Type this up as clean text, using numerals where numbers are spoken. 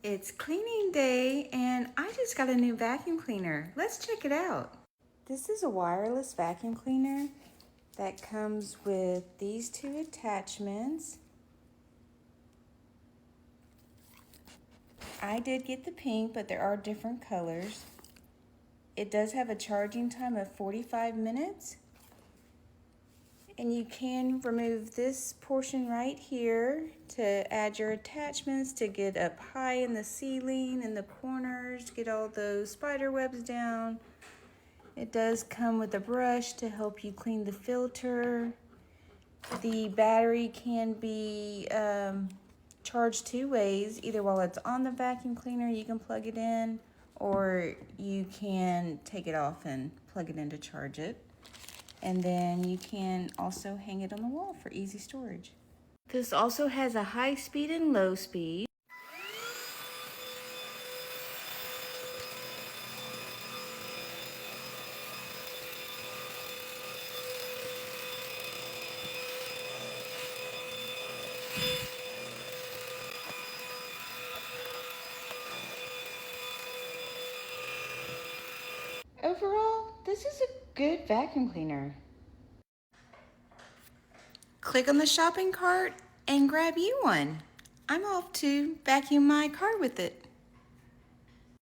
It's cleaning day and I just got a new vacuum cleaner. Let's check it out. This is a wireless vacuum cleaner that comes with these two attachments. I did get the pink, but there are different colors. It does have a charging time of 45 minutes. And you can remove this portion right here to add your attachments to get up high in the ceiling, in the corners, get all those spider webs down. It does come with a brush to help you clean the filter. The battery can be charged two ways, either while it's on the vacuum cleaner, you can plug it in, or you can take it off and plug it in to charge it. And then you can also hang it on the wall for easy storage. This also has a high speed and low speed. Overall, this is a good vacuum cleaner. Click on the shopping cart and grab you one. I'm off to vacuum my car with it.